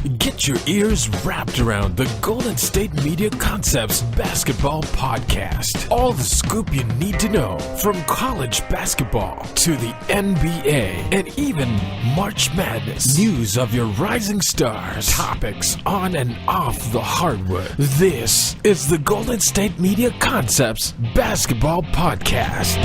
Get your ears wrapped around the Golden State Media Concepts Basketball Podcast. All the scoop you need to know, from college basketball to the NBA and even March Madness. News of your rising stars, topics on and off the hardwood. This is the Golden State Media Concepts Basketball Podcast.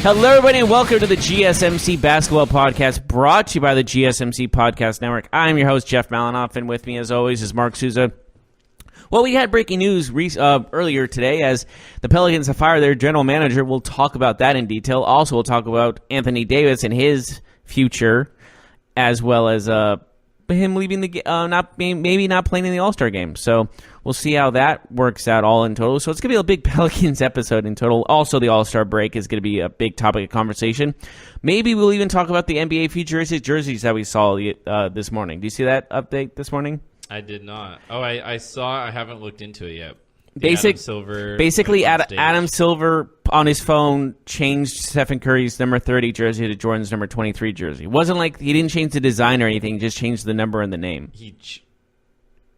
Hello, everybody, and welcome to the GSMC Basketball Podcast, brought to you by the GSMC Podcast Network. I'm your host, Jeff Malinoff, and with me, as always, is Mark Souza. Well, we had breaking news earlier today as the Pelicans have fired their general manager. We'll talk about that in detail. Also, we'll talk about Anthony Davis and his future, as well as him leaving the maybe not playing in the All-Star game. So we'll see how that works out all in total. So it's going to be a big Pelicans episode in total. Also, the All-Star break is going to be a big topic of conversation. Maybe we'll even talk about the NBA futuristic jerseys that we saw this morning. Do you see that update this morning? I did not. Oh, I saw. I haven't looked into it yet. Basically, Adam Silver on his phone changed Stephen Curry's number 30 jersey to Jordan's number 23 jersey. It wasn't like he didn't change the design or anything; just changed the number and the name.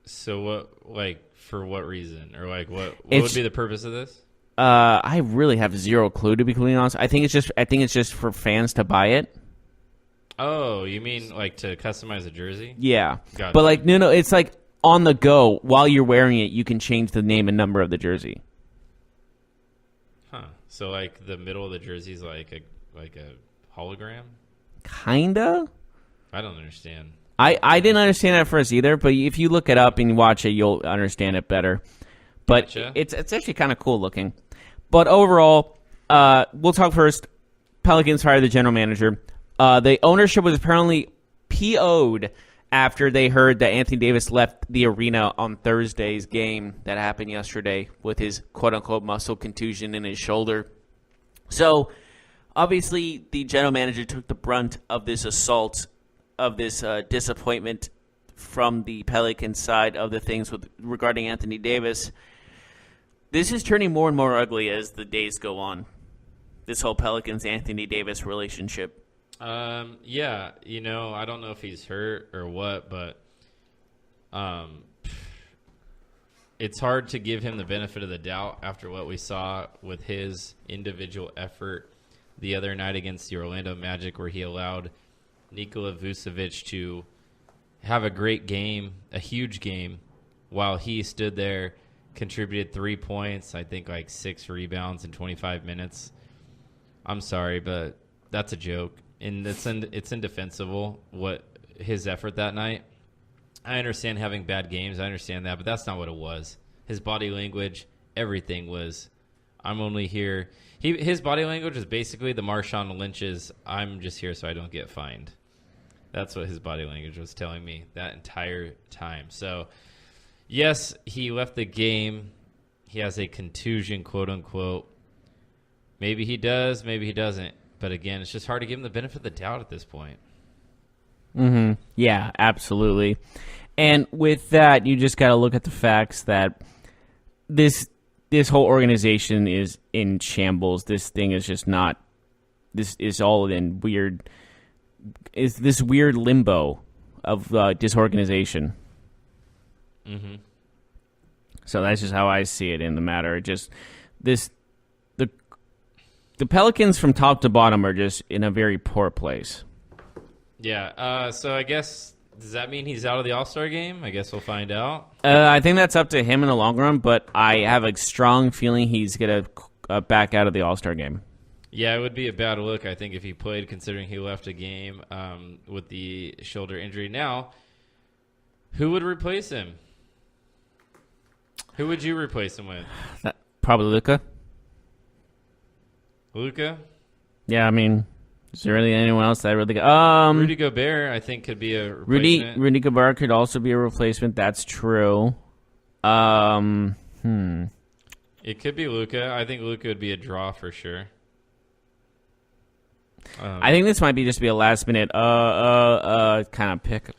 So what? Like, for what reason, or like what would be the purpose of this? I really have zero clue, to be completely honest. I think it's just for fans to buy it. Oh, you mean like to customize a jersey? Yeah, Gotcha. But like no, it's like on the go while you're wearing it, you can change the name and number of the jersey. Huh. So like the middle of the jersey is like a hologram? Kinda? I don't understand. I didn't understand it at first either, but if you look it up and you watch it, you'll understand it better. But Gotcha. It's actually kind of cool looking. But overall, we'll talk first. Pelicans fired the general manager. The ownership was apparently PO'd after they heard that Anthony Davis left the arena on Thursday's game that happened yesterday with his quote-unquote muscle contusion in his shoulder. So, obviously, the general manager took the brunt of this assault, of this disappointment from the Pelicans side of the things regarding Anthony Davis. This is turning more and more ugly as the days go on, this whole Pelicans-Anthony Davis relationship. Yeah, I don't know if he's hurt or what, but it's hard to give him the benefit of the doubt after what we saw with his individual effort the other night against the Orlando Magic, where he allowed Nikola Vucevic to have a great game, a huge game, while he stood there, contributed 3 points, I think like 6 rebounds in 25 minutes. I'm sorry, but that's a joke. And it's indefensible what his effort that night. I understand having bad games. I understand that, but that's not what it was. His body language, everything was, I'm only here. His body language was basically the Marshawn Lynch's, I'm just here so I don't get fined. That's what his body language was telling me that entire time. So, yes, he left the game. He has a contusion, quote unquote. Maybe he does, maybe he doesn't. But again, it's just hard to give him the benefit of the doubt at this point. Mm-hmm. Yeah, absolutely. And with that, you just got to look at the facts that this whole organization is in shambles. This thing is just not. This is all in weird. Is this weird limbo of disorganization? Mm-hmm. So that's just how I see it in the matter. Just this. The Pelicans from top to bottom are just in a very poor place. Yeah, so I guess, does that mean he's out of the All-Star game? I guess we'll find out. I think that's up to him in the long run, but I have a strong feeling he's going to back out of the All-Star game. Yeah, it would be a bad look, I think, if he played, considering he left a game with the shoulder injury. Now, who would replace him? Who would you replace him with? Probably Luka. Luka? Yeah, I mean, is there really anyone else that really... Rudy Gobert, I think, could be a replacement. Rudy Gobert could also be a replacement. That's true. It could be Luka. I think Luka would be a draw for sure. I think this might be just be a last minute kind of pick.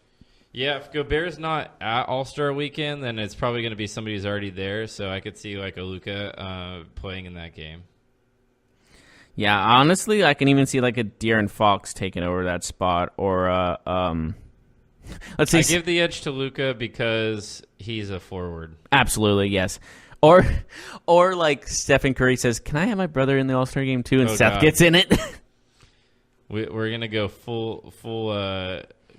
Yeah, if Gobert's not at All-Star Weekend, then it's probably going to be somebody who's already there. So I could see like a Luka playing in that game. Yeah, honestly, I can even see like a De'Aaron Fox taking over that spot, or let's see. I give the edge to Luka because he's a forward. Absolutely, yes. Or like Stephen Curry says, "Can I have my brother in the All-Star game too?" And Seth gets in it. We're gonna go full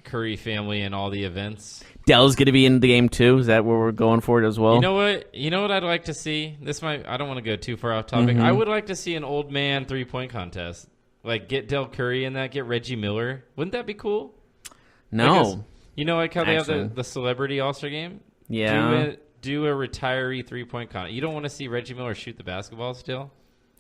Curry family in all the events. Dell's gonna be in the game too. Is that where we're going for it as well? You know what I'd like to see? I don't want to go too far off topic. I would like to see an old man 3-point contest. Like get Del Curry in that, get Reggie Miller. Wouldn't that be cool? No. You know like how they have the celebrity All-Star game? Yeah. Do a retiree 3-point contest. You don't want to see Reggie Miller shoot the basketball still?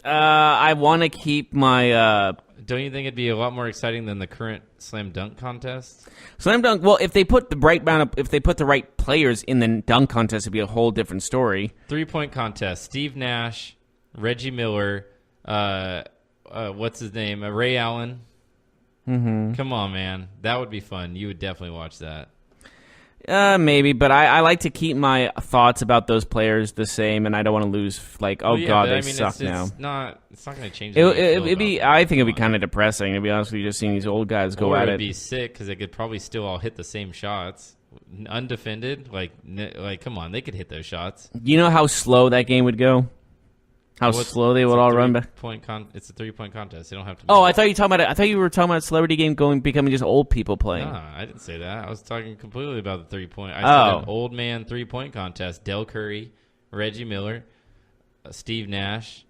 I want to keep my. Don't you think it'd be a lot more exciting than the current slam dunk contest? Slam dunk. Well, if they put the right players in the dunk contest, it'd be a whole different story. 3-point contest: Steve Nash, Reggie Miller, what's his name? Ray Allen. Mm-hmm. Come on, man, that would be fun. You would definitely watch that. Maybe, but I like to keep my thoughts about those players the same, and I don't want to lose. Like, they suck now. It's not going to change. It'd be. I think it'd be kind of depressing, to be honest with you, just seeing these old guys go at it. It'd be sick because they could probably still all hit the same shots, undefended. Like, come on, they could hit those shots. You know how slow that game would go. How slow they would all run back. It's a 3-point contest. They don't have to. Oh, I thought you were talking about a celebrity game becoming just old people playing. No, I didn't say that. I was talking completely about the 3-point. I said an old man 3-point contest. Del Curry, Reggie Miller, Steve Nash.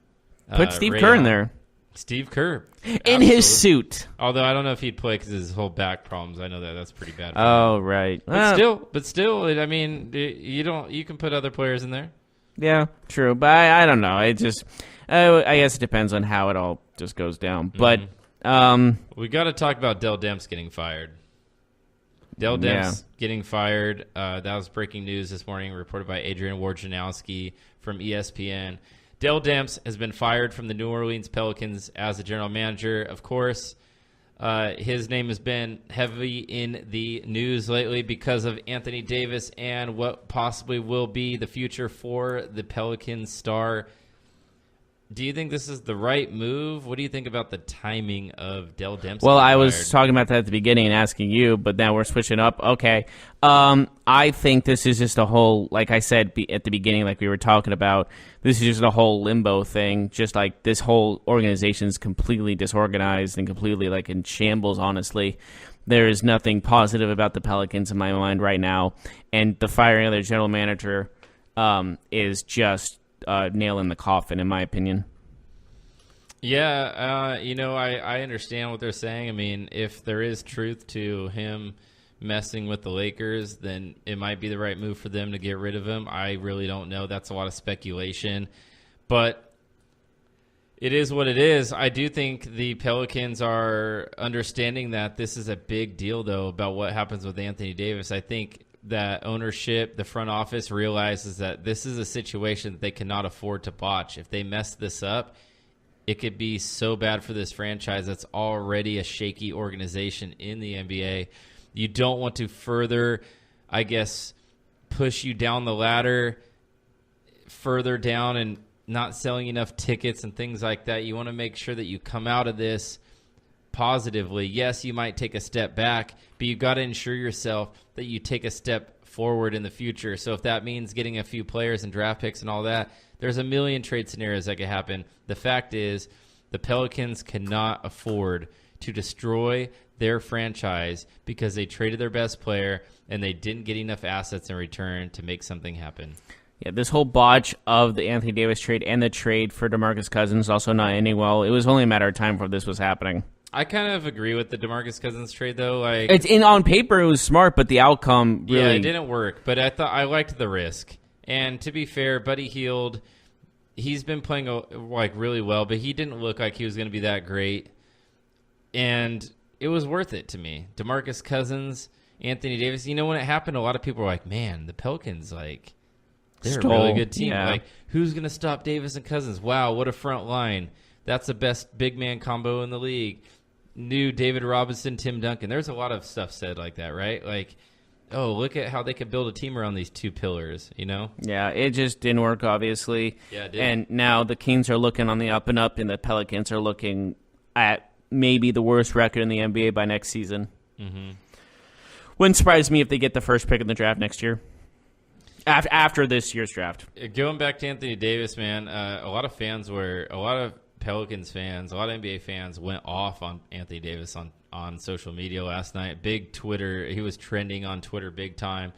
Put Steve Kerr in there. Steve Kerr in his suit. Although I don't know if he'd play because his whole back problems. I know that's pretty bad. Oh, right. But still, I mean, you can put other players in there. Yeah, true, but I don't know. It just, I guess it depends on how it all just goes down. But we got to talk about Dell Demps getting fired. Dell Demps getting fired. That was breaking news this morning, reported by Adrian Wojnarowski from ESPN. Dell Demps has been fired from the New Orleans Pelicans as the general manager. Of course, his name has been heavy in the news lately because of Anthony Davis and what possibly will be the future for the Pelicans star. Do you think this is the right move? What do you think about the timing of Dell Demps? Well, I was talking about that at the beginning and asking you, but now we're switching up. Okay. I think this is just a whole, like I said at the beginning, like we were talking about, this is just a whole limbo thing. Just like this whole organization is completely disorganized and completely like in shambles, honestly. There is nothing positive about the Pelicans in my mind right now. And the firing of their general manager is just nail in the coffin, in my opinion. Yeah, I understand what they're saying. I mean, if there is truth to him messing with the Lakers, then it might be the right move for them to get rid of him. I really don't know. That's a lot of speculation. But it is what it is. I do think the Pelicans are understanding that this is a big deal, though, about what happens with Anthony Davis. I think that ownership, the front office, realizes that this is a situation that they cannot afford to botch. If they mess this up, it could be so bad for this franchise that's already a shaky organization in the NBA. You don't want to further, I guess, push you down the ladder further down and not selling enough tickets and things like that. You want to make sure that you come out of this positively. Yes, you might take a step back, but you got to ensure yourself that you take a step forward in the future. So if that means getting a few players and draft picks and all that, there's a million trade scenarios that could happen. The fact is, the Pelicans cannot afford to destroy their franchise because they traded their best player and they didn't get enough assets in return to make something happen. Yeah, this whole botch of the Anthony Davis trade and the trade for DeMarcus Cousins also not ending well. It was only a matter of time before this was happening. I kind of agree with the DeMarcus Cousins trade, though. Like, on paper it was smart, but the outcome really... Yeah, it didn't work, but I liked the risk. And to be fair, Buddy Hield he's been playing really well, but he didn't look like he was going to be that great. And it was worth it to me. DeMarcus Cousins, Anthony Davis. You know, when it happened, a lot of people were like, man, the Pelicans, like, they're a really good team. Yeah. Like, who's going to stop Davis and Cousins? Wow, what a front line. That's the best big man combo in the league. New David Robinson, Tim Duncan. There's a lot of stuff said like that, right? Like, oh, look at how they could build a team around these two pillars, you know? Yeah, it just didn't work, obviously. Yeah, it didn't. And now the Kings are looking on the up and up, and the Pelicans are looking at maybe the worst record in the NBA by next season. Mm-hmm. Wouldn't surprise me if they get the first pick in the draft next year. After this year's draft. Going back to Anthony Davis, man, a lot of Pelicans fans, a lot of NBA fans went off on Anthony Davis on social media last night. Big Twitter. He was trending on Twitter big time.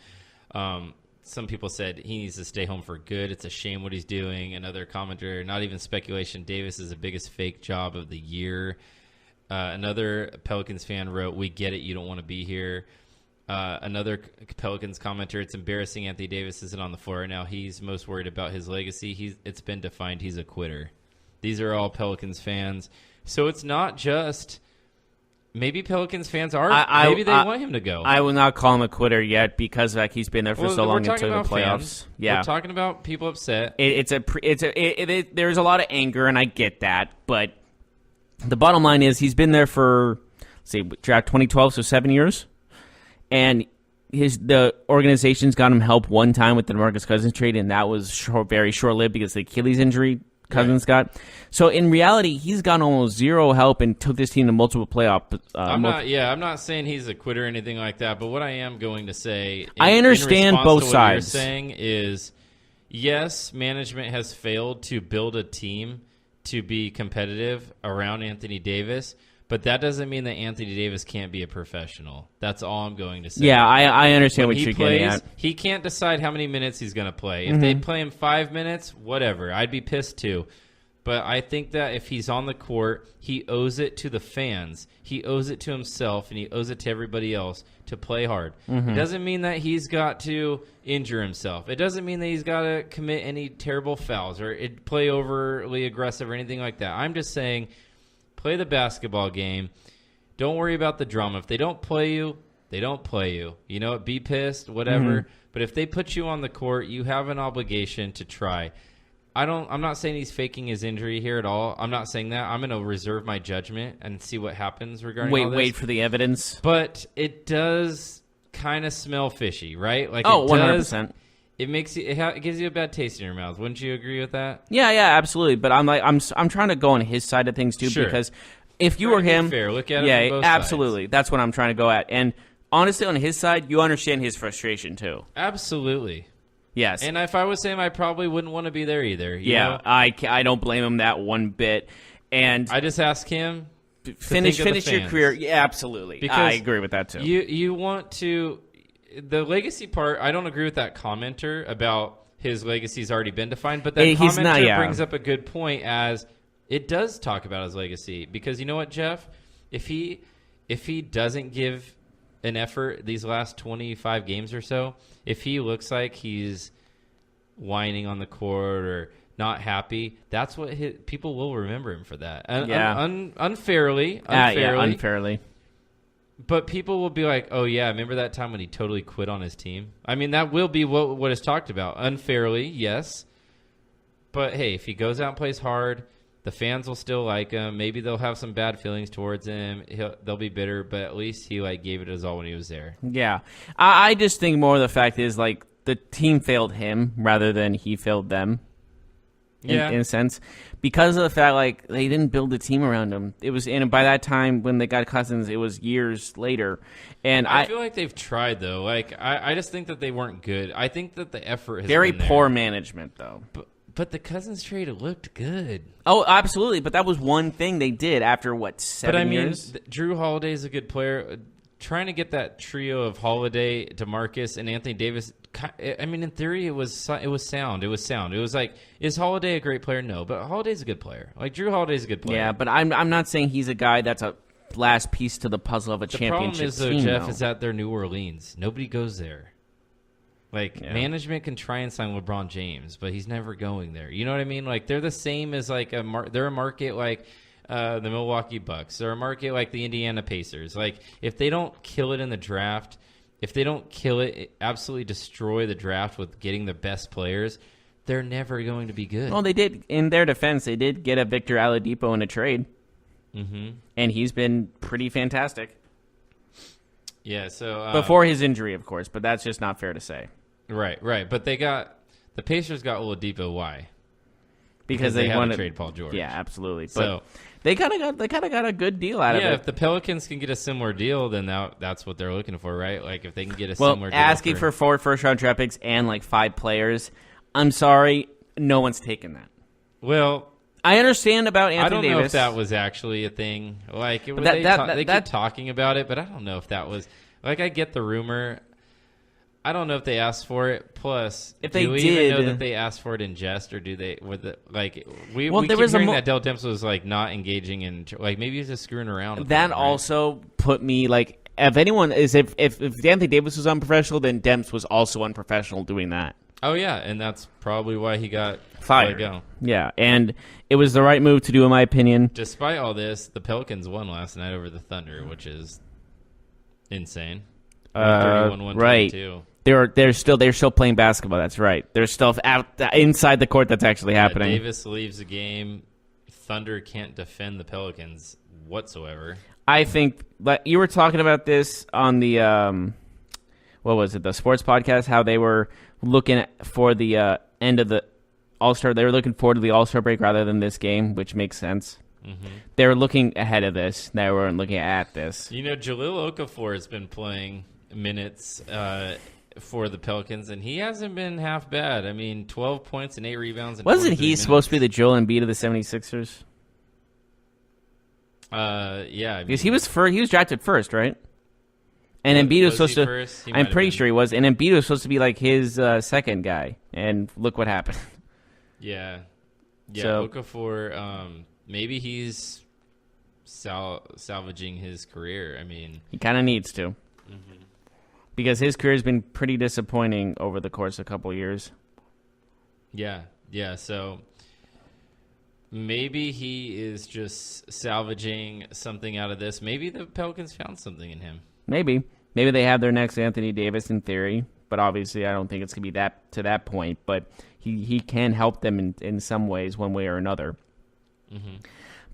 Some people said he needs to stay home for good. It's a shame what he's doing. Another commenter, not even speculation, Davis is the biggest fake job of the year. Another Pelicans fan wrote, we get it, you don't want to be here. Another Pelicans commenter, it's embarrassing Anthony Davis isn't on the floor right now. He's most worried about his legacy. It's been defined he's a quitter. These are all Pelicans fans. So it's not just maybe Pelicans fans are. Maybe they want him to go. I will not call him a quitter yet because he's been there for so long into the playoffs. Fans. Yeah, we're talking about people upset. There's a lot of anger, and I get that. But the bottom line is he's been there for, draft 2012, so 7 years. And the organization's got him help one time with the DeMarcus Cousins trade, and that was very short-lived because of the Achilles injury Cousins got. So in reality, he's gotten almost zero help and took this team to multiple playoff. I'm not saying he's a quitter or anything like that, but what I am going to say, I understand both sides. What you're saying is, yes, management has failed to build a team to be competitive around Anthony Davis. But that doesn't mean that Anthony Davis can't be a professional. That's all I'm going to say. Yeah, I understand what you're getting at. He can't decide how many minutes he's going to play. If they play him 5 minutes, whatever. I'd be pissed too. But I think that if he's on the court, he owes it to the fans. He owes it to himself, and he owes it to everybody else to play hard. It doesn't mean that he's got to injure himself. It doesn't mean that he's got to commit any terrible fouls or play overly aggressive or anything like that. I'm just saying, play the basketball game. Don't worry about the drama. If they don't play you, they don't play you. You know, be pissed, whatever. But if they put you on the court, you have an obligation to try. I'm not saying he's faking his injury here at all. I'm not saying that. I'm going to reserve my judgment and see what happens regarding all this. Wait for the evidence. But it does kind of smell fishy, right? Like, 100%. It gives you a bad taste in your mouth. Wouldn't you agree with that? Yeah, absolutely. But I'm trying to go on his side of things too, because if you were him, fair. Look at it from both absolutely. sides. That's what I'm trying to go at. And honestly, on his side, you understand his frustration too. Absolutely. Yes. And if I was him, I probably wouldn't want to be there either. You know? I don't blame him that one bit. And I just ask him finish your career. Yeah, absolutely. Because I agree with that too. You want to. The legacy part, I don't agree with that commenter about his legacy's already been defined, but that commenter brings up a good point as it does talk about his legacy. Because you know what, Jeff? If he doesn't give an effort these last 25 games or so, if he looks like he's whining on the court or not happy, that's what people will remember him for that. Unfairly. Unfairly. But people will be like, oh, yeah, remember that time when he totally quit on his team? I mean, that will be what is talked about. Unfairly, yes. But, hey, if he goes out and plays hard, the fans will still like him. Maybe they'll have some bad feelings towards him. They'll be bitter, but at least he gave it his all when he was there. Yeah. I just think more of the fact is, the team failed him rather than he failed them. In a sense, because of the fact they didn't build a team around him. It was, and by that time when they got Cousins, it was years later. And I feel like they've tried though. I just think that they weren't good. I think that the effort has very been there. poor management though. But the Cousins trade looked good. Oh, absolutely. But that was one thing they did after 7 years. Drew Holiday's a good player. Trying to get that trio of Holiday, DeMarcus, and Anthony Davis. I mean, in theory, it was sound. It was sound. It was like, is Holiday a great player? No, but Holiday's a good player. Drew Holiday's a good player. Yeah, but I'm not saying he's a guy that's a last piece to the puzzle of a championship team. The problem is, though, Jeff, is that they're New Orleans. Nobody goes there. Like, management can try and sign LeBron James, but he's never going there. You know what I mean? Like, they're the same as, like, they're a market like the Milwaukee Bucks. They're a market like the Indiana Pacers. Like, if they don't kill it in the draft, if they don't kill it, absolutely destroy the draft with getting the best players, they're never going to be good. Well, they did, in their defense, they did get a Victor Oladipo in a trade. Mm-hmm. And he's been pretty fantastic. Yeah, so... before his injury, of course, but that's just not fair to say. Right. But the Pacers got Oladipo. Why? Because they had wanted to trade Paul George. Yeah, absolutely. So but they kind of got a good deal out of it. Yeah, if the Pelicans can get a similar deal, then that's what they're looking for, right? Like if they can get a similar deal. Asking for 4 first-round draft picks and like 5 players, I'm sorry, no one's taking that. Well, I understand about Anthony Davis. I don't know if that was actually a thing. Like they keep talking about it, but I don't know if that was. Like I get the rumor. I don't know if they asked for it. Plus, if they do we did, even know that they asked for it in jest, or do they? We keep hearing that Dell Demps was like not engaging in, like maybe he's just screwing around. With that them, also put me like, if anyone is if Anthony Davis was unprofessional, then Demps was also unprofessional doing that. Oh yeah, and that's probably why he got fired. Let go. Yeah, and it was the right move to do, in my opinion. Despite all this, the Pelicans won last night over the Thunder, which is insane. 131-122. Right. They're still playing basketball. That's right. They're still out inside the court. That's actually happening. Davis leaves the game. Thunder can't defend the Pelicans whatsoever. I think, but you were talking about this on the what was it? The sports podcast. How they were looking for the end of the All-Star. They were looking forward to the All-Star break rather than this game, which makes sense. Mm-hmm. They were looking ahead of this. They weren't looking at this. You know, Jahlil Okafor has been playing minutes for the Pelicans, and he hasn't been half bad. I mean, 12 points and 8 rebounds. Wasn't he supposed to be the Joel Embiid of the 76ers? Yeah. Because he was drafted first, right? And Embiid was supposed to. First? I'm pretty sure he was. And Embiid was supposed to be like his second guy. And look what happened. Yeah. So, Okafor, maybe he's salvaging his career. I mean, he kind of needs to. Mm-hmm. Because his career has been pretty disappointing over the course of a couple years. Yeah. So maybe he is just salvaging something out of this. Maybe the Pelicans found something in him. Maybe they have their next Anthony Davis in theory, but obviously I don't think it's gonna be that to that point. But he can help them in some ways, one way or another. Mm-hmm.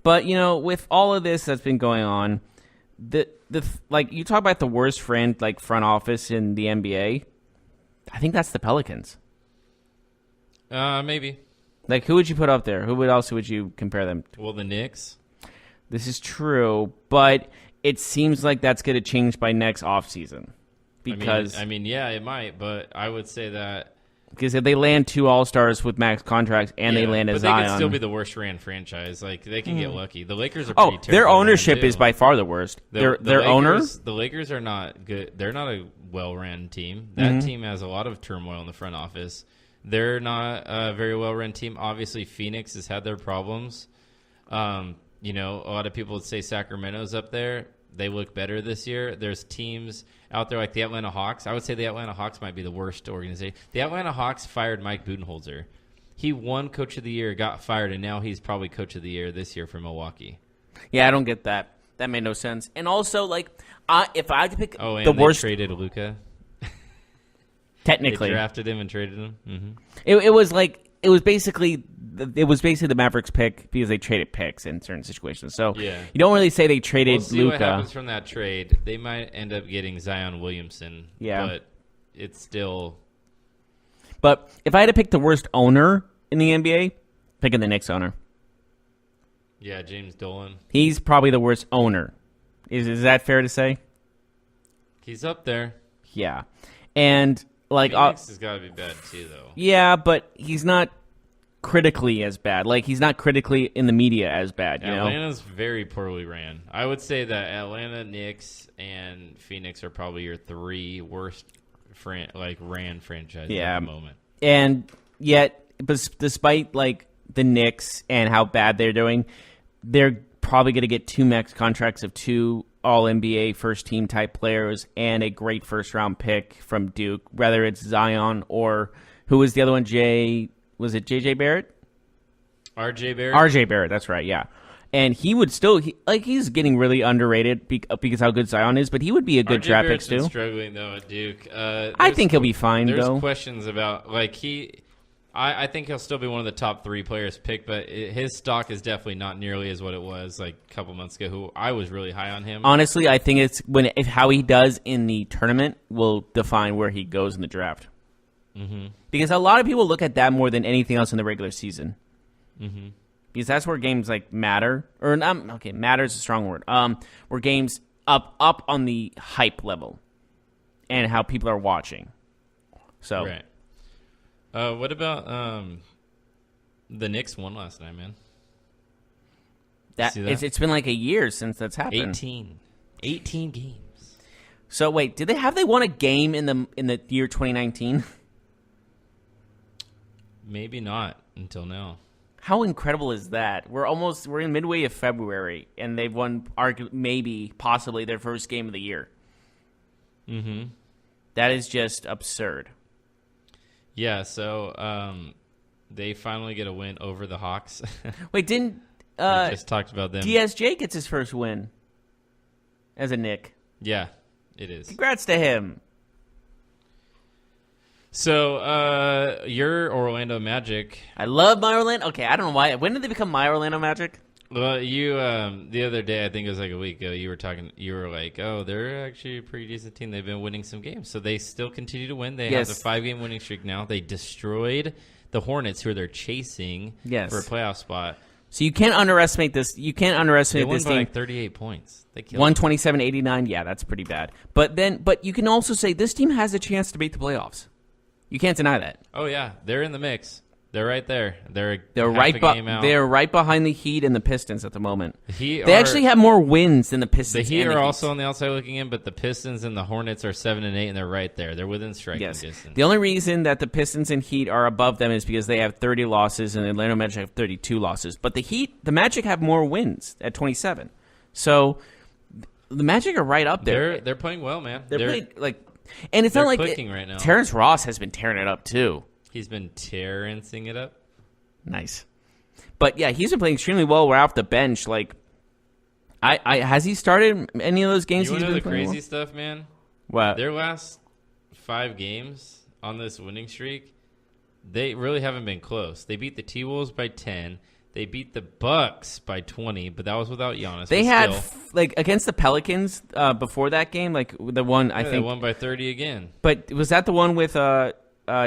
But with all of this that's been going on, the like you talk about the worst front office in the NBA. I think that's the Pelicans. Maybe. Like, who would you put up there? Who else would you compare them to? Well, the Knicks. This is true, but it seems like that's going to change by next offseason. Because I mean, yeah, it might, but I would say that because if they land 2 All-Stars with max contracts and they land a Zion, they could still be the worst ran franchise. Like they can get lucky. The Lakers are pretty terrible. Their ownership is by far the worst. Their owners, the Lakers are not good. They're not a well-ran team. That team has a lot of turmoil in the front office. They're not a very well-run team. Obviously, Phoenix has had their problems. A lot of people would say Sacramento's up there. They look better this year. There's teams out there like the Atlanta Hawks. I would say the Atlanta Hawks might be the worst organization. The Atlanta Hawks fired Mike Budenholzer. He won Coach of the Year, got fired, and now he's probably Coach of the Year this year for Milwaukee. Yeah, I don't get that. That made no sense. And also, if I had to pick the worst, traded Luka. Technically, they drafted him and traded him. Mm-hmm. It was basically the Mavericks pick because they traded picks in certain situations. So you don't really say they traded Luka. Luka. What happens from that trade. They might end up getting Zion Williamson. Yeah, but it's still. But if I had to pick the worst owner in the NBA, picking the Knicks owner. Yeah, James Dolan. He's probably the worst owner. Is that fair to say? He's up there. Yeah, and Phoenix has got to be bad too, though. Yeah, but he's not critically as bad. Like, he's not critically in the media as bad, Atlanta's very poorly ran. I would say that Atlanta, Knicks, and Phoenix are probably your 3 worst ran franchises at the moment. And yet, despite, the Knicks and how bad they're doing, they're probably going to get 2 max contracts of 2 all-NBA first-team type players and a great first-round pick from Duke, whether it's Zion or who was the other one? Was it J.J. Barrett? R.J. Barrett? R.J. Barrett, that's right, yeah. And he would still, he's getting really underrated because how good Zion is, but he would be a good draft pick too. Struggling though at Duke. I think he'll be fine there's though. There's questions about I think he'll still be one of the top 3 players picked, but his stock is definitely not nearly as what it was like a couple months ago. Who I was really high on him. Honestly, I think it's how he does in the tournament will define where he goes in the draft. Mm-hmm. Because a lot of people look at that more than anything else in the regular season. Mm-hmm. Because that's where games like matter, or not. Okay, matter is a strong word. Where games up on the hype level, and how people are watching. So, right. What about the Knicks won last night, man? That? It's been like a year since that's happened. 18 games. So wait, did they won a game in the year 2019? Maybe not until now. How incredible is that? We're in midway of February, and they've won possibly their first game of the year. Mm-hmm. That is just absurd. Yeah, so they finally get a win over the Hawks. Wait, didn't we just talked about them. DSJ gets his first win as a Knick. Yeah, it is. Congrats to him. So, your Orlando Magic. I love my Orlando. Okay, I don't know why. When did they become my Orlando Magic? Well, you the other day, I think it was like a week ago, you were like, oh, they're actually a pretty decent team. They've been winning some games. So they still continue to win. They have a 5-game winning streak now. They destroyed the Hornets, who they're chasing for a playoff spot. So you can't underestimate this. You can't underestimate this team. They won by like 38 points. They killed 127-89. Yeah, that's pretty bad. But you can also say this team has a chance to beat the playoffs. You can't deny that. Oh yeah, they're in the mix. They're right there. They're right behind the Heat and the Pistons at the moment. They actually have more wins than the Pistons. The Heat are also on the outside looking in, but the Pistons and the Hornets are 7 and 8, and they're right there. They're within striking distance. The only reason that the Pistons and Heat are above them is because they have 30 losses and the Atlanta Magic have 32 losses. But the Magic have more wins at 27. So the Magic are right up there. They're playing well, man. They're playing and it's not like clicking right now. Terrence Ross has been tearing it up too. He's been tearing it up. Nice. But yeah, he's been playing extremely well. We're off the bench. Like, has he started any of those games? You want to know the crazy stuff, man? What? Their last 5 games on this winning streak, they really haven't been close. They beat the T-Wolves by 10. They beat the Bucks by 20, but that was without Giannis. They had against the Pelicans before that game, like the one I think they won by 30 again. But was that the one with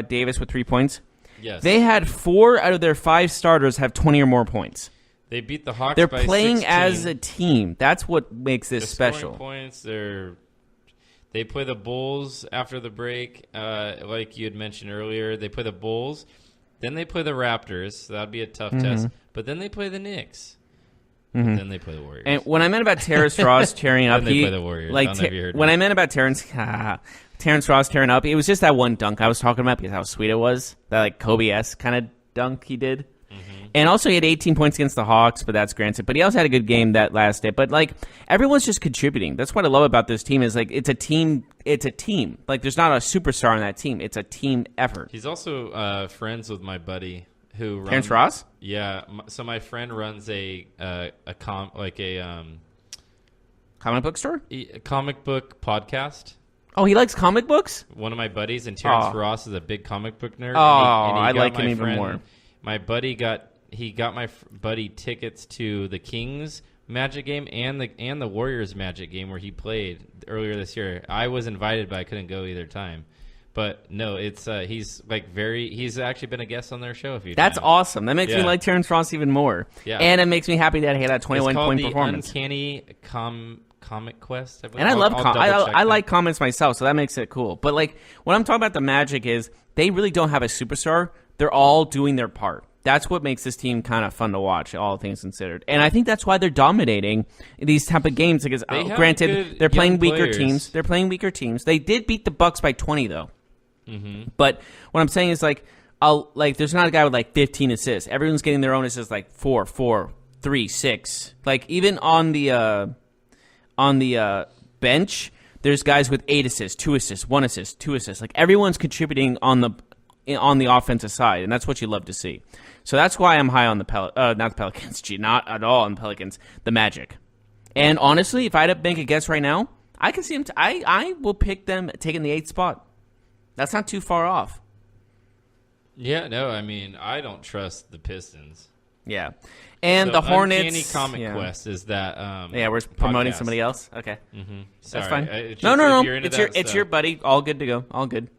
Davis with 3 points? Yes. They had 4 out of their 5 starters have 20 or more points. They beat the Hawks. They're by playing 16. as a team. That's what makes this special. Points. They play the Bulls after the break, like you had mentioned earlier. They play the Bulls. Then they play the Raptors. So that'd be a tough test. But then they play the Knicks. And then they play the Warriors. And when I meant about Terrence Ross tearing up, then they play the Warriors. I meant about Terrence Ross tearing up, it was just that one dunk I was talking about because how sweet it was. That like Kobe-esque kind of dunk he did. And also he had 18 points against the Hawks, but that's granted. But he also had a good game that last day. But like everyone's just contributing. That's what I love about this team is like it's a team. It's a team. Like there's not a superstar on that team. It's a team effort. He's also friends with my buddy who runs Terrence Ross. Yeah. So my friend runs a comic book store, a comic book podcast. Oh, he likes comic books? One of my buddies, and Terrence Ross is a big comic book nerd. I like him even more. My buddy got my buddy tickets to the Kings Magic game and the Warriors Magic game where he played earlier this year. I was invited, but I couldn't go either time. But no, it's he's actually been a guest on their show a few times. That's awesome. That makes me like Terrence Ross even more. Yeah. And it makes me happy that he had a 21-point performance. Uncanny Comic Quest, I believe. And I like comics myself, so that makes it cool. But like what I'm talking about the Magic is they really don't have a superstar. They're all doing their part. That's what makes this team kind of fun to watch, all things considered. And I think that's why they're dominating these type of games. Because granted, they're playing weaker teams. They're playing weaker teams. They did beat the Bucks by 20, though. Mm-hmm. But what I'm saying is, there's not a guy with like 15 assists. Everyone's getting their own assists, like 4, 3, 6. Like even on the bench, there's guys with 8 assists, 2 assists, 1 assist, 2 assists. Like everyone's contributing on the offensive side, and that's what you love to see. So that's why I'm high on not the Pelicans. Not at all on the Pelicans. The Magic. And honestly, if I had to make a guess right now, I can see them. I will pick them taking the 8th spot. That's not too far off. Yeah, no, I mean, I don't trust the Pistons. Yeah. And so the Hornets. Uncanny Comic Quest is that. We're promoting podcast. somebody else. Okay, Sorry. that's fine. It's No. It's It's your buddy. All good to go. All good.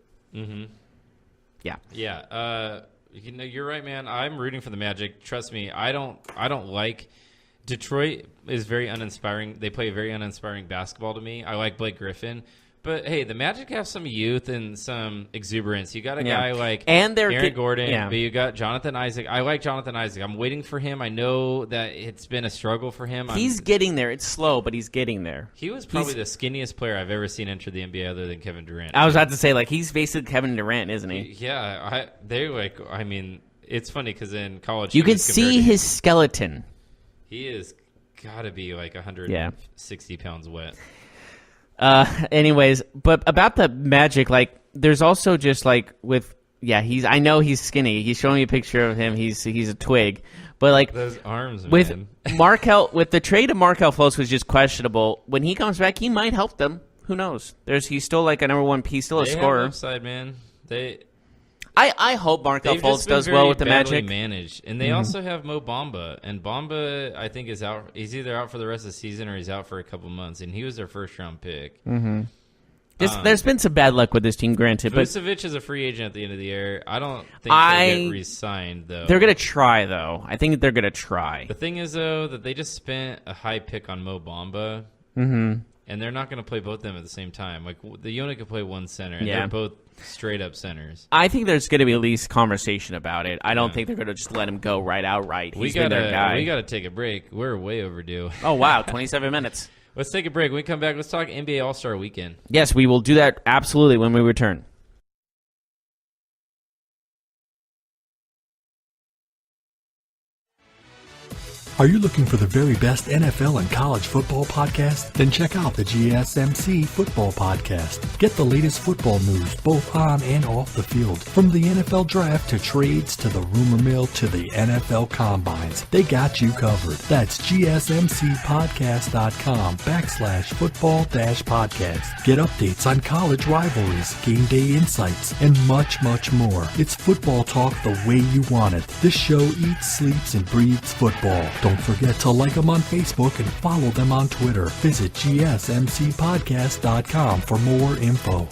Yeah. Yeah. You're right, man. I'm rooting for the Magic. Trust me. I don't like. Detroit is very uninspiring. They play very uninspiring basketball to me. I like Blake Griffin. But, hey, the Magic have some youth and some exuberance. You got a guy like Aaron Gordon, but you got Jonathan Isaac. I like Jonathan Isaac. I'm waiting for him. I know that it's been a struggle for him. He's getting there. It's slow, but he's getting there. He was probably the skinniest player I've ever seen enter the NBA other than Kevin Durant. I was about to say, like, he's basically Kevin Durant, isn't he? Yeah. It's funny because in college you can see his skeleton. He is got to be like 160 pounds wet. Anyways, but about the Magic, like, there's also just like I know he's skinny. He's showing me a picture of him. He's a twig, but like those arms, with man. with the trade of Markelle Fultz was just questionable. When he comes back, he might help them. Who knows? He's still like a number one piece, still a scorer. Have upside, man. I hope Markelle Fultz does well with the Magic. Managed, and they also have Mo Bamba, and Bamba I think is out. He's either out for the rest of the season or he's out for a couple months, and he was their first round pick. There's been some bad luck with this team, granted, but Vucevic is a free agent at the end of the year. I don't think he'll get re-signed though. They're gonna try though. I think they're gonna try. The thing is though that they just spent a high pick on Mo Bamba. And they're not going to play both of them at the same time. Like, the unit could play one center, and they're both straight-up centers. I think there's going to be at least conversation about it. I don't think they're going to just let him go outright. We got to take a break. We're way overdue. Oh, wow, 27 minutes. Let's take a break. When we come back, let's talk NBA All-Star Weekend. Yes, we will do that absolutely when we return. Are you looking for the very best NFL and college football podcast? Then check out the GSMC Football Podcast. Get the latest football news both on and off the field. From the NFL Draft to trades to the rumor mill to the NFL Combines, they got you covered. That's GSMCpodcast.com/football-podcast. Get updates on college rivalries, game day insights, and much, much more. It's football talk the way you want it. This show eats, sleeps, and breathes football. Don't forget to like them on Facebook and follow them on Twitter. Visit GSMCpodcast.com for more info.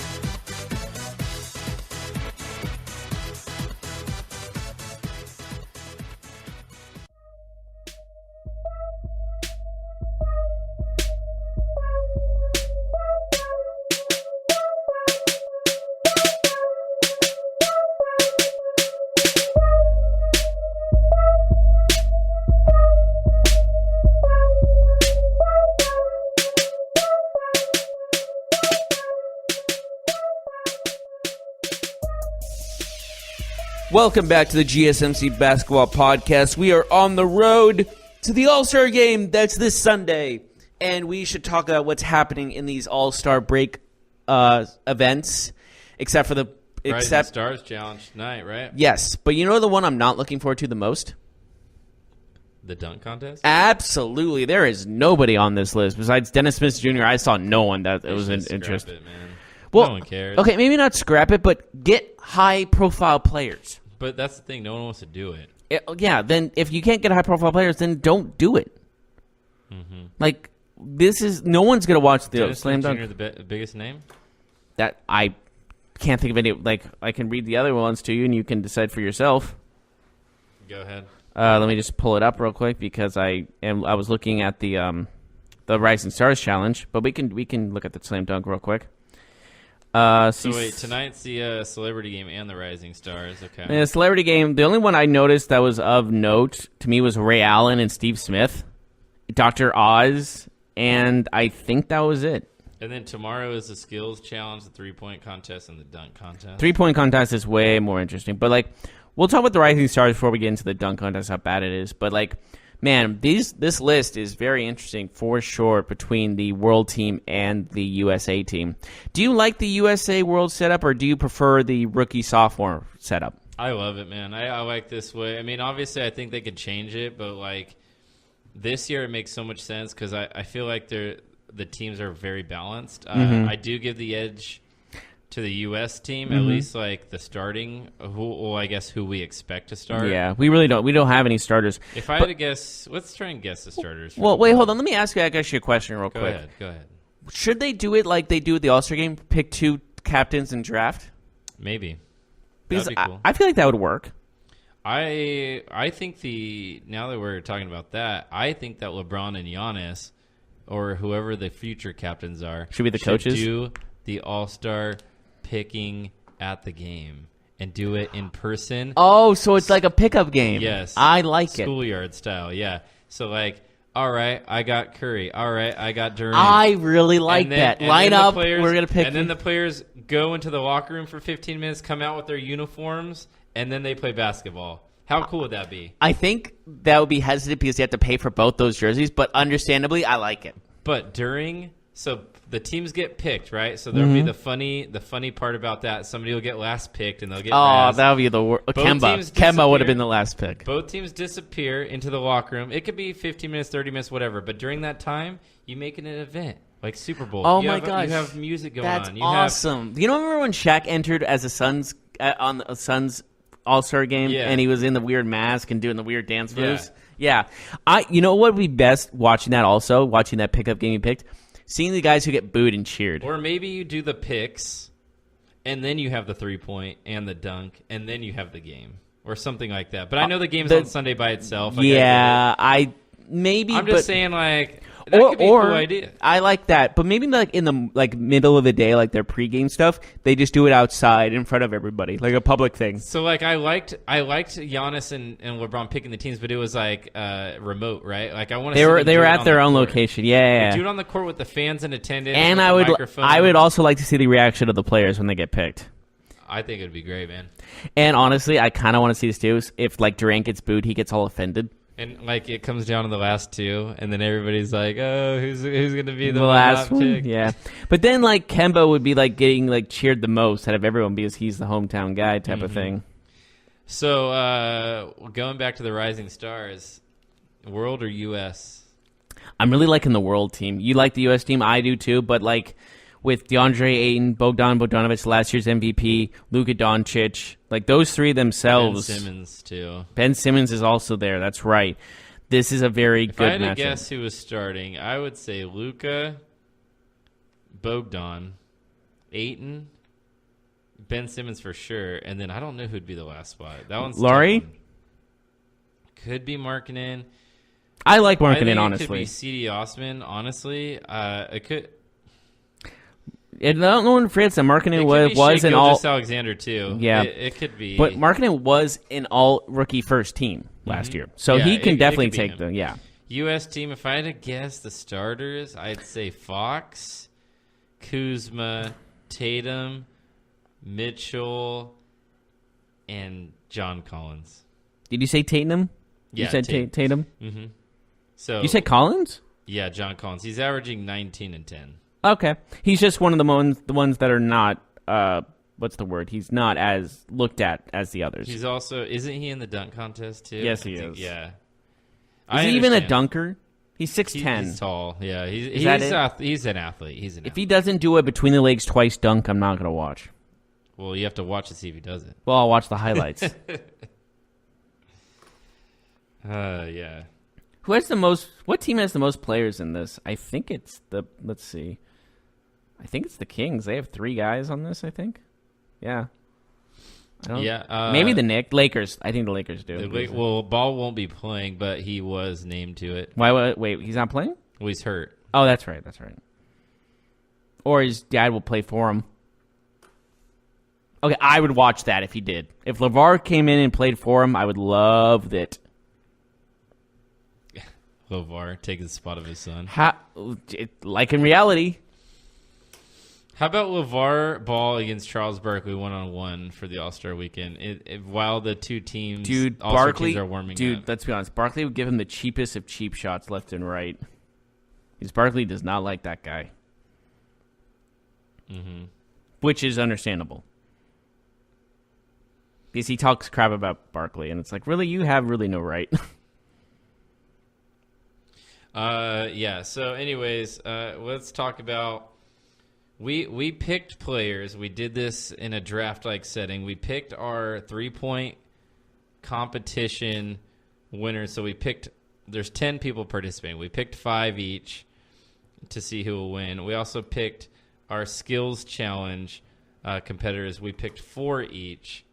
Welcome back to the GSMC Basketball Podcast. We are on the road to the All-Star Game. That's this Sunday. And we should talk about what's happening in these All-Star break events, except for the... Rising Stars Challenge tonight, right? Yes, but you know the one I'm not looking forward to the most? The dunk contest? Absolutely. There is nobody on this list. Besides Dennis Smith Jr., I saw no one that was in interest. It, man. Well, no one cares. Okay, maybe not scrap it, but get high-profile players. But that's the thing. No one wants to do it. Then if you can't get high-profile players, then don't do it. Like, this is... No one's going to watch the Dennis Slam Dunk. Jr. the biggest name? That I can't think of any... Like, I can read the other ones to you, and you can decide for yourself. Go ahead. Let me just pull it up real quick, because I was looking at the Rising Stars Challenge, but we can look at the Slam Dunk real quick. So wait, tonight's the Celebrity Game and the Rising Stars. Okay. The Celebrity Game, the only one I noticed that was of note to me was Ray Allen and Steve Smith, Dr. Oz, and I think that was it. And then tomorrow is the Skills Challenge, the three-point contest, and the dunk contest. Three-point contest is way more interesting. But, like, we'll talk about the Rising Stars before we get into the dunk contest, how bad it is. But, like, Man, this list is very interesting for sure between the World Team and the USA Team. Do you like the USA World setup, or do you prefer the rookie-sophomore setup? I love it, man. I like this way. I mean, obviously, I think they could change it, but like this year, it makes so much sense because I feel like the teams are very balanced. I do give the edge to the U.S. team, at least like the starting, who we expect to start. Yeah, we really don't. We don't have any starters. If I had to guess, let's try and guess the starters. Well, wait, hold on. Let me ask you a question real quick. Go ahead. Should they do it like they do at the All-Star game, pick 2 captains and draft? Maybe. Because That'd be cool. I feel like that would work. I think now that we're talking about that, I think that LeBron and Giannis, or whoever the future captains are, should be the coaches. Do the All-Star picking at the game and do it in person. Oh, so it's like a pickup game. Yes. I like it. Schoolyard style, yeah. So like, all right, I got Curry. All right, I got Durant. I really like that. Line up, we're going to pick. And then the players go into the locker room for 15 minutes, come out with their uniforms, and then they play basketball. How cool would that be? I think that would be hesitant because you have to pay for both those jerseys, but understandably, I like it. But so the teams get picked, right? So there'll be the funny part about that. Somebody will get last picked, and they'll get razzed. That would be the worst. Kemba would have been the last pick. Both teams disappear into the locker room. It could be 15 minutes, 30 minutes, whatever. But during that time, you make it an event. Like Super Bowl. Oh, my gosh. You have music going That's on. awesome. You know, remember when Shaq entered as a Suns on the Suns All-Star game, and he was in the weird mask and doing the weird dance moves? Yeah. You know what would be best watching that pickup game you picked? Seeing the guys who get booed and cheered. Or maybe you do the picks, and then you have the three-point and the dunk, and then you have the game. Or something like that. But I know the game's on Sunday by itself. I'm just saying, like, that could be a cool idea. I like that. But maybe like in the middle of the day, like their pregame stuff, they just do it outside in front of everybody, like a public thing. So like I liked Giannis and LeBron picking the teams, but it was like remote, right? Like I want to. They were at their own location. Yeah. Do it on the court with the fans in attendance. And I would also like to see the reaction of the players when they get picked. I think it would be great, man. And honestly, I kind of want to see this too. If like Durant gets booed, he gets all offended. And like it comes down to the last 2, and then everybody's like, "Oh, who's going to be the last one?" Pick? Yeah, but then like Kemba would be like getting like cheered the most out of everyone because he's the hometown guy type of thing. So going back to the Rising Stars, World or U.S.? I'm really liking the World team. You like the U.S. team? I do too. But like with DeAndre Ayton, Bogdan Bogdanovic, last year's MVP, Luka Doncic, like those three themselves. Ben Simmons too. Ben Simmons is also there. That's right. This is a very good matchup. If I had to guess who was starting, I would say Luka, Bogdan, Ayton, Ben Simmons for sure, and then I don't know who'd be the last spot. That one's Laurie. Could be Markkanen. I like Markkanen, It honestly. could be C.D. Osman, honestly. It could. And no one forgets that Markkanen was an all Alexander too. Yeah, it could be. But Markkanen was an all rookie first team last year, so he can definitely take the U.S. team. If I had to guess the starters, I'd say Fox, Kuzma, Tatum, Mitchell, and John Collins. Did you say Tatum? Yeah, you said Tatum. Mm-hmm. So you said Collins? Yeah, John Collins. He's averaging 19 and 10. Okay, he's just one of the ones that are not. What's the word? He's not as looked at as the others. He's also isn't he in the dunk contest too? Yes, he is. Yeah. Is he even a dunker? He's 6'10". He's tall. Yeah, he's an athlete. If he doesn't do it between the legs twice dunk, I'm not gonna watch. Well, you have to watch to see if he does it. Well, I'll watch the highlights. Yeah. Who has the most? What team has the most players in this? I think it's the. Let's see. I think it's the Kings. They have 3 guys on this. I think. Yeah. Maybe the Lakers. I think the Lakers do. Well, Ball won't be playing, but he was named to it. Why? Wait, he's not playing? Well, he's hurt. Oh, that's right. Or his dad will play for him. Okay, I would watch that if he did. If LeVar came in and played for him, I would love it. LeVar taking the spot of his son. Like in reality. How about LeVar Ball against Charles Barkley 1-on-1 for the All-Star Weekend? While the two teams, All-Star teams are warming up. Let's be honest. Barkley would give him the cheapest of cheap shots left and right. Because Barkley does not like that guy. Mm-hmm. Which is understandable. Because he talks crap about Barkley, and it's like, really, you have really no right. Yeah. So, anyways, let's talk about. We picked players. We did this in a draft-like setting. We picked our 3-point competition winners. So we picked. There's 10 people participating. We picked 5 each to see who will win. We also picked our skills challenge competitors. We picked 4 each.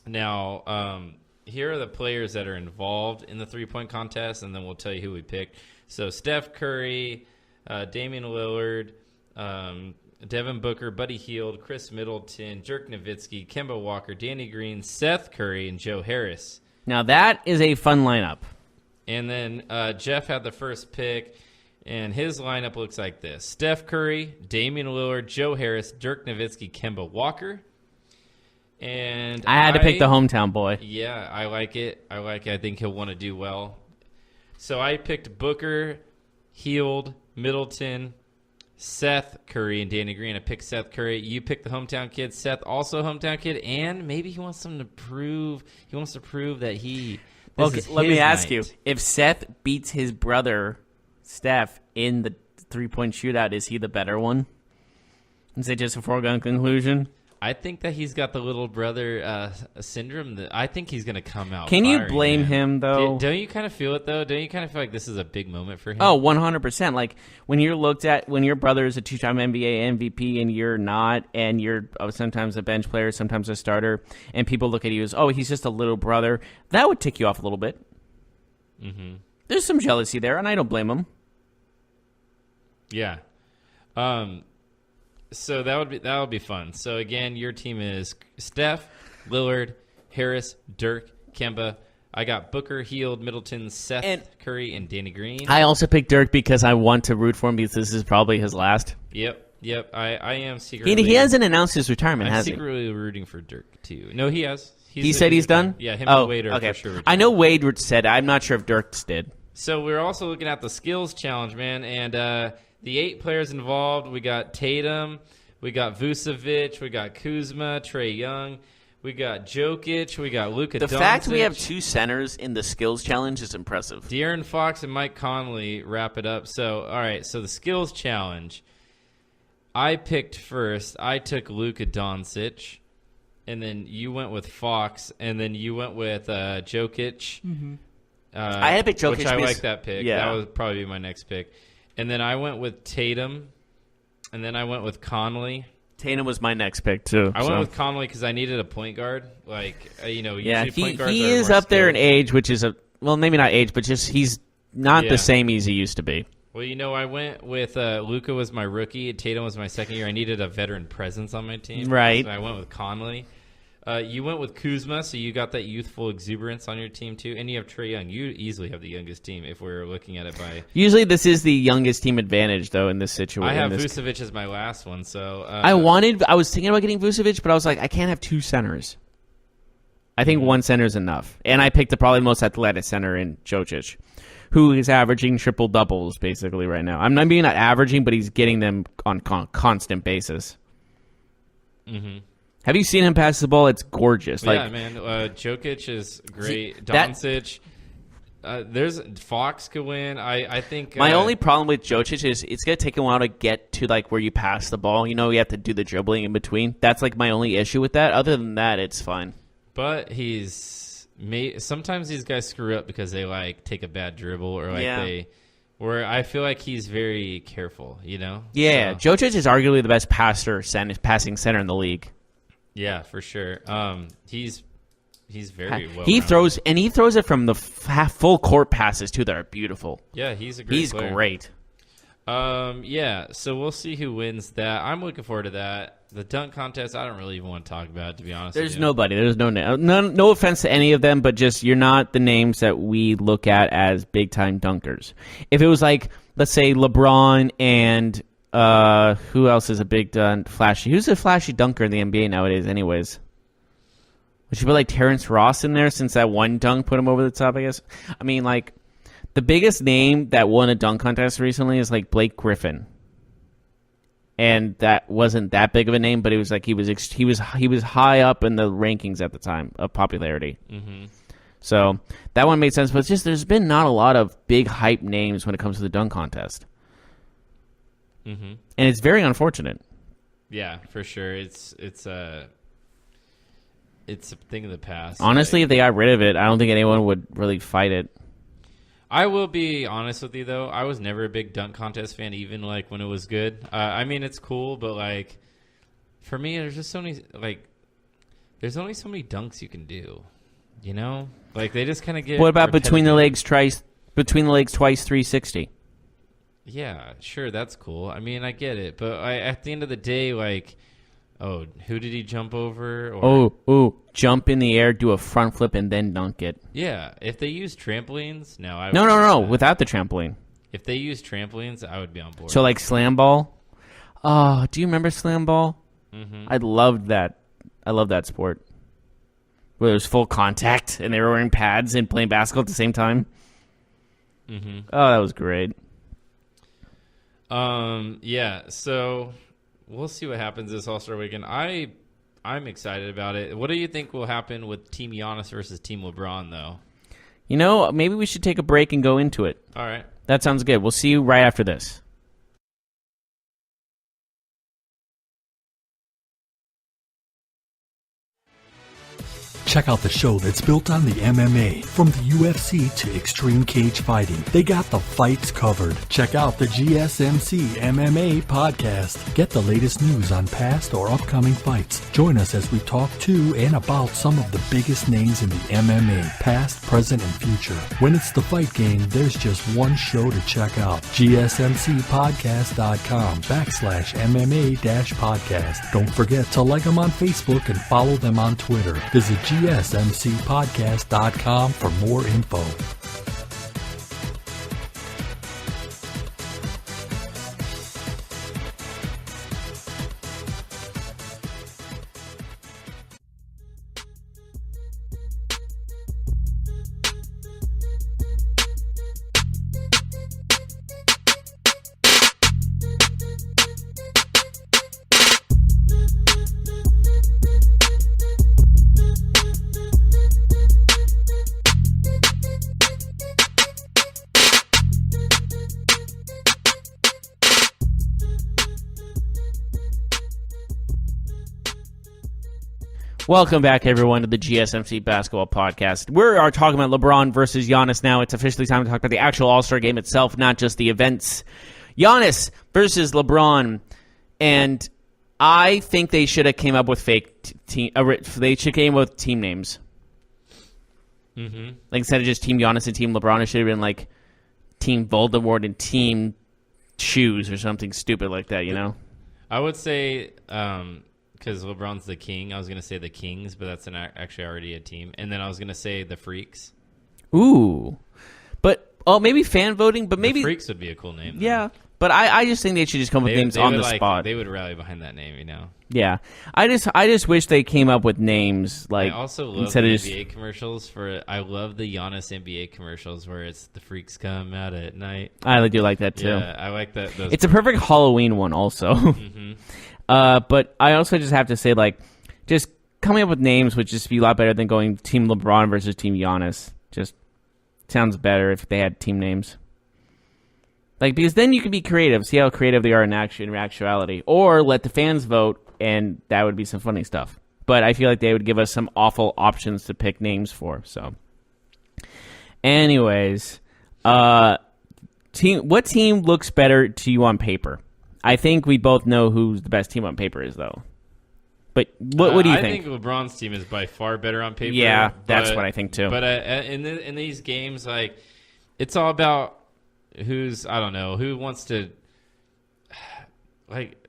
Now, here are the players that are involved in the 3-point contest, and then we'll tell you who we picked. So Steph Curry, Damian Lillard, Devin Booker, Buddy Hield, Chris Middleton, Dirk Nowitzki, Kemba Walker, Danny Green, Seth Curry, and Joe Harris. Now, that is a fun lineup. And then Jeff had the first pick, and his lineup looks like this. Steph Curry, Damian Lillard, Joe Harris, Dirk Nowitzki, Kemba Walker. And I had to pick the hometown boy. Yeah, I like it. I think he'll want to do well. So I picked Booker, Hield, Middleton, Seth Curry, and Danny Green. I picked Seth Curry. You picked the hometown kid. Seth also hometown kid, and maybe he wants to prove that he. Well, let me ask you: if Seth beats his brother Steph in the 3-point shootout, is he the better one? Is it just a foregone conclusion? I think that he's got the little brother syndrome. I think he's going to come out. Can you blame him, though? Don't you kind of feel it, though? Don't you kind of feel like this is a big moment for him? Oh, 100%. Like, when you're looked at, when your brother is a 2-time NBA MVP and you're not, and you're sometimes a bench player, sometimes a starter, and people look at you as, oh, he's just a little brother, that would tick you off a little bit. Mm-hmm. There's some jealousy there, and I don't blame him. Yeah. So that would be fun. So again, your team is Steph, Lillard, Harris, Dirk, Kemba. I got Booker, Hield, Middleton, Seth Curry, and Danny Green. I also picked Dirk because I want to root for him because this is probably his last. Yep. I am secretly. He hasn't announced his retirement, has he? I'm secretly rooting for Dirk too. No, he has. He said he's done? Yeah, him and Wade are for sure retired. I know Wade said. I'm not sure if Dirk did. So we're also looking at the skills challenge, man, and the 8 players involved. We got Tatum, we got Vucevic, we got Kuzma, Trae Young, we got Jokic, we got Luka Doncic. The fact we have 2 centers in the skills challenge is impressive. De'Aaron Fox and Mike Conley wrap it up. So, all right, so the skills challenge. I picked first. I took Luka Doncic, and then you went with Fox, and then you went with Jokic. Mm-hmm. I had picked Jokic. Which I like that pick. Yeah. That would probably be my next pick. And then I went with Tatum, and then I went with Conley. Tatum was my next pick, too. I went with Conley because I needed a point guard. Usually point guards he are is more up there in skilled. age, which is maybe not age, but just he's not the same as he used to be. Well, I went with Luka was my rookie. Tatum was my second year. I needed a veteran presence on my team. Right. So I went with Conley. You went with Kuzma, so you got that youthful exuberance on your team, too. And you have Trae Young. You easily have the youngest team if we're looking at it by... Usually this is the youngest team advantage, though, in this situation. I have Vucevic as my last one, so... I was thinking about getting Vucevic, but I was like, I can't have 2 centers. I think 1 center is enough. And I picked the probably most athletic center in Jokic, who is averaging triple-doubles, basically, right now. I'm not averaging, but he's getting them on constant basis. Mm-hmm. Have you seen him pass the ball? It's gorgeous. Yeah, man. Jokic is great. Doncic. There's Fox could win. I think my only problem with Jokic is it's gonna take a while to get to where you pass the ball. You have to do the dribbling in between. That's my only issue with that. Other than that, it's fine. But sometimes these guys screw up because they take a bad dribble or where I feel like he's very careful. Yeah, so. Jokic is arguably the best passing center in the league. Yeah, for sure. He's very well. He throws it from the full court passes too. That are beautiful. Yeah, he's a great player. Great. Yeah. So we'll see who wins that. I'm looking forward to that. The dunk contest, I don't really even want to talk about it, to be honest. There's nobody. There's no offense to any of them, but just you're not the names that we look at as big time dunkers. If it was let's say LeBron and Who else is a big flashy? Who's a flashy dunker in the NBA nowadays? Anyways, would you put like Terrence Ross in there since that one dunk put him over the top? I guess. I mean, like the biggest name that won a dunk contest recently is like Blake Griffin, and that wasn't that big of a name, but it was like he was high up in the rankings at the time of popularity. Mm-hmm. So that one made sense, but it's just there's been not a lot of big hype names when it comes to the dunk contest. Mm-hmm. And it's very unfortunate. Yeah, for sure. It's a thing of the past. Honestly, if they got rid of it, I don't think anyone would really fight it. I will be honest with you, though. I was never a big dunk contest fan, even like when it was good. I mean, it's cool, but like for me, there's just so many there's only so many dunks you can do. You know, like they just kind of get. What about between the legs twice 360? Yeah, sure, that's cool. I mean, I get it, but at the end of the day, like, oh, who did he jump over? Or, jump in the air, do a front flip, and then dunk it. Yeah, if they use trampolines, no, without the trampoline. If they use trampolines, I would be on board. So like slam ball. Oh, do you remember slam ball? Mm-hmm. I loved that. I love that sport. Where there was full contact and they were wearing pads and playing basketball at the same time. Mm-hmm. Oh, that was great. Yeah, so we'll see what happens this All-Star Weekend. I'm excited about it. What do you think will happen with Team Giannis versus Team LeBron, though? You know, maybe we should take a break and go into it. All right. That sounds good. We'll see you right after this. Check out the show that's built on the MMA. From the UFC to extreme cage fighting, they got the fights covered. Check out the GSMC MMA podcast. Get the latest news on past or upcoming fights. Join us as we talk to and about some of the biggest names in the MMA, past, present, and future. When it's the fight game, there's just one show to check out. GSMCpodcast.com/MMA-podcast. Don't forget to like them on Facebook and follow them on Twitter. Visit GSMCpodcast.com for more info. Welcome back, everyone, to the GSMC Basketball Podcast. We are talking about LeBron versus Giannis now. It's officially time to talk about the actual All-Star game itself, not just the events. Giannis versus LeBron, and I think they should have came up with fake team. They should have came up with team names. Mm-hmm. Like instead of just Team Giannis and Team LeBron, it should have been like Team Voldemort and Team Shoes or something stupid like that. You know? I would say. Because LeBron's the king. I was going to say the Kings, but that's actually already a team. And then I was going to say the Freaks. Ooh. But, maybe fan voting, but maybe... The Freaks would be a cool name. Yeah. But I just think they should just come up with names on the spot. They would rally behind that name, you know? Yeah. I just wish they came up with names like... I also love the NBA commercials I love the Giannis NBA commercials where it's the Freaks come out at night. I do like that, too. Yeah, I like that. It's a perfect Halloween one, also. Mm-hmm. But I also just have to say, like, just coming up with names would just be a lot better than going Team LeBron versus Team Giannis. Just sounds better if they had team names. Like, because then you can be creative, see how creative they are in actuality. Or let the fans vote, and that would be some funny stuff. But I feel like they would give us some awful options to pick names for, so. Anyways, what team looks better to you on paper? I think we both know who the best team on paper is, though. But what do you think? I think LeBron's team is by far better on paper. Yeah, that's what I think, too. But in these games, like, it's all about who wants to, like,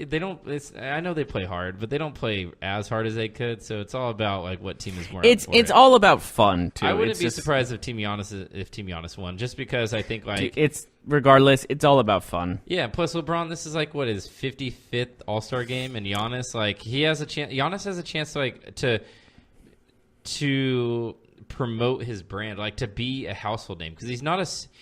they don't. I know they play hard, but they don't play as hard as they could. So it's all about like what team is more. It's all about fun too. I wouldn't be surprised if Team Giannis won, just because I think like it's regardless. It's all about fun. Yeah. Plus LeBron, this is like what his 55th All-Star game, and Giannis he has a chance. Giannis has a chance to promote his brand, like to be a household name, because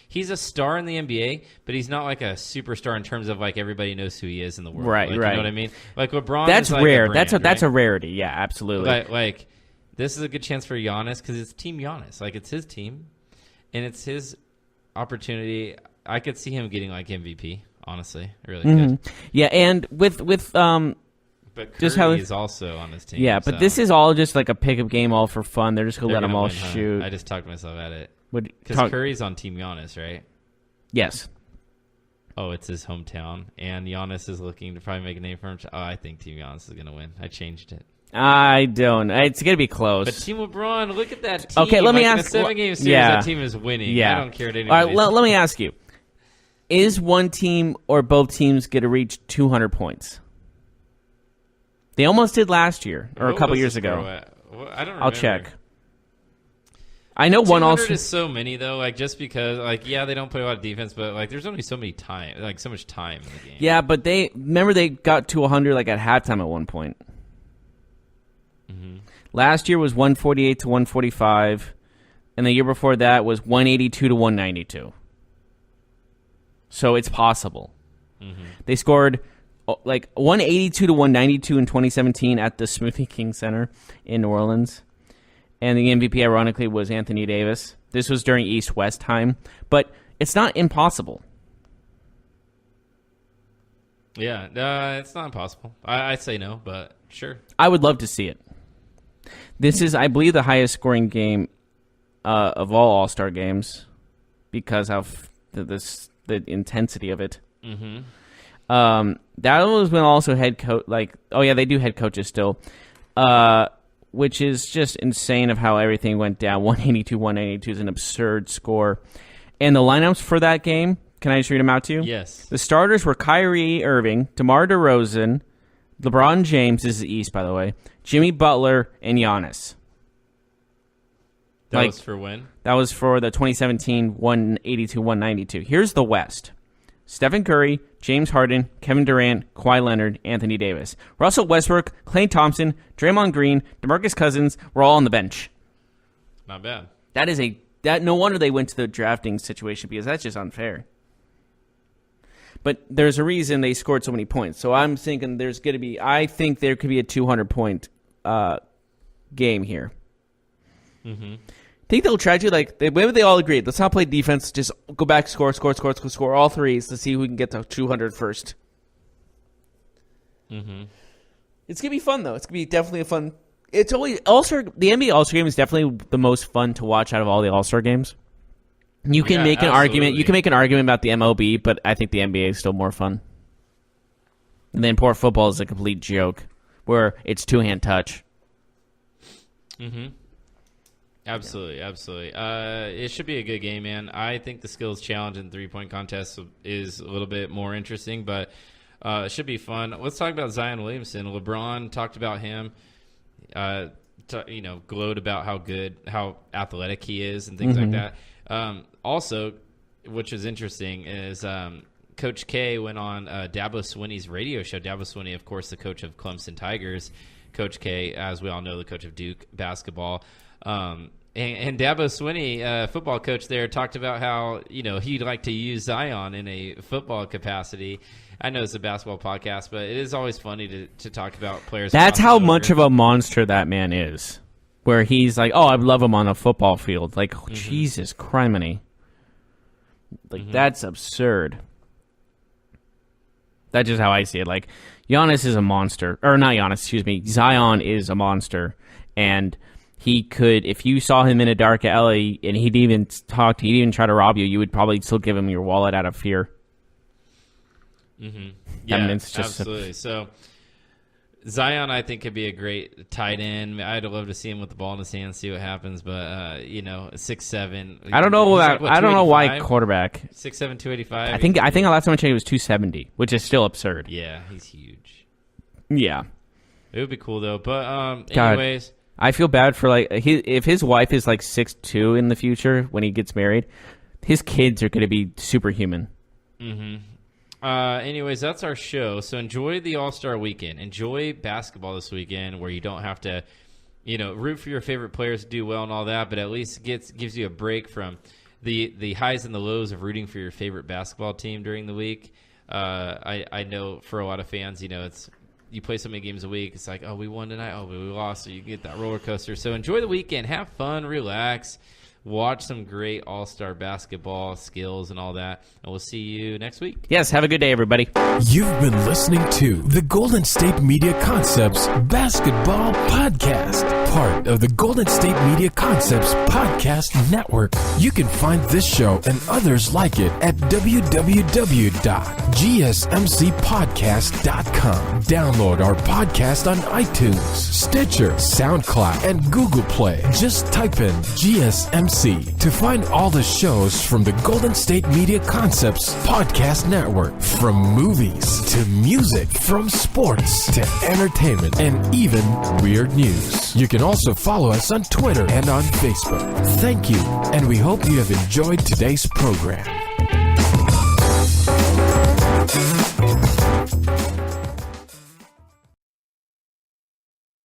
he's a star in the NBA, but he's not like a superstar in terms of like everybody knows who he is in the world. Right. You know what I mean? Like LeBron, that's is like rare. A brand, that's a rarity. Yeah, absolutely. Like this is a good chance for Giannis because it's Team Giannis. Like it's his team, and it's his opportunity. I could see him getting like MVP. Honestly, I really could. Yeah, and with But just Curry is also on his team. Yeah, but this is all just like a pickup game, all for fun. They're just gonna let them all shoot. I just talked myself at it. Because Curry's on Team Giannis, right? Yes. Oh, it's his hometown, and Giannis is looking to probably make a name for him. Oh, I think Team Giannis is gonna win. I changed it. I don't. It's gonna be close. But Team LeBron, look at that team. Okay, let me ask. ask. In a 7-game series, that team is winning. Yeah. I don't care what anybody All right, let me ask you: is one team or both teams going to reach 200 points? They almost did last year or a couple years ago. I don't remember. I'll check. I know one also. 200 is so many though. Like just because, like they don't play a lot of defense, but like there's only so much time in the game. Yeah, but they got to 100 like at halftime at one point. Last year was 148 to 145, and the year before that was 182 to 192. So it's possible. They scored like 182 to 192 in 2017 at the Smoothie King Center in New Orleans. And the MVP, ironically, was Anthony Davis. This was during East-West time. But it's not impossible. Yeah, it's not impossible. I'd say no, but sure. I would love to see it. This is, I believe, the highest scoring game of all All-Star games because of the intensity of it. That was when also head coach, they do head coaches still, which is just insane of how everything went down. 182 is an absurd score. And the lineups for that game, can I just read them out to you? Yes. The starters were Kyrie Irving, DeMar DeRozan, LeBron James, this is the East, by the way, Jimmy Butler, and Giannis. That was for when? That was for the 2017 182-192. Here's the West. Stephen Curry, James Harden, Kevin Durant, Kawhi Leonard, Anthony Davis. Russell Westbrook, Klay Thompson, Draymond Green, DeMarcus Cousins were all on the bench. Not bad. No wonder they went to the drafting situation because that's just unfair. But there's a reason they scored so many points. So I'm thinking I think there could be a 200-point game here. Think they'll try to, maybe they all agreed. Let's not play defense. Just go back, score all threes to see who can get to 200 first. It's going to be fun, though. It's going to be definitely a fun. It's always the NBA All-Star game is definitely the most fun to watch out of all the All-Star games. You can make an argument. You can make an argument about the MLB, but I think the NBA is still more fun. And then poor football is a complete joke, where it's two-hand touch. Absolutely. It should be a good game, man. I think the skills challenge and three-point contest is a little bit more interesting, but it should be fun. Let's talk about Zion Williamson. LeBron talked about him, glowed about how athletic he is and things like that. Also, which is interesting, is Coach K went on Dabo Swinney's radio show. Dabo Swinney, of course, the coach of Clemson Tigers. Coach K, as we all know, the coach of Duke basketball. And Dabo Swinney, football coach there, talked about how he'd like to use Zion in a football capacity. I know it's a basketball podcast, but it is always funny to talk about players. That's how much of a monster that man is. Where he's like, oh, I love him on a football field. Like, Jesus criminy. That's absurd. That's just how I see it. Like, Giannis is a monster. Or not Giannis, excuse me. Zion is a monster. And he could, if you saw him in a dark alley and he'd even try to rob you, you would probably still give him your wallet out of fear. Yeah, absolutely. So Zion, I think, could be a great tight end. I'd love to see him with the ball in his hand, see what happens. But 6'7". I don't know like, I don't know why quarterback. 6'7", 285. I think the last time I checked he was 270, which is still absurd. Yeah, he's huge. Yeah, it would be cool though. But God, anyways, I feel bad for if his wife is 6'2" in the future when he gets married, his kids are going to be superhuman. Mm-hmm. Anyways, that's our show. So enjoy the All-Star weekend. Enjoy basketball this weekend where you don't have to, root for your favorite players to do well and all that, but at least gives you a break from the highs and the lows of rooting for your favorite basketball team during the week. I know for a lot of fans, it's you play so many games a week. It's like, oh, we won tonight. Oh, we lost. So you get that roller coaster. So enjoy the weekend. Have fun. Relax. Watch some great all-star basketball skills and all that. And we'll see you next week. Yes, have a good day, everybody. You've been listening to the Golden State Media Concepts Basketball Podcast, part of the Golden State Media Concepts Podcast Network. You can find this show and others like it at www.gsmcpodcast.com. Download our podcast on iTunes, Stitcher, SoundCloud, and Google Play. Just type in GSMC to find all the shows from the Golden State Media Concepts Podcast Network. From movies to music, from sports to entertainment, and even weird news. You can also follow us on Twitter and on Facebook. Thank you, and we hope you have enjoyed today's program.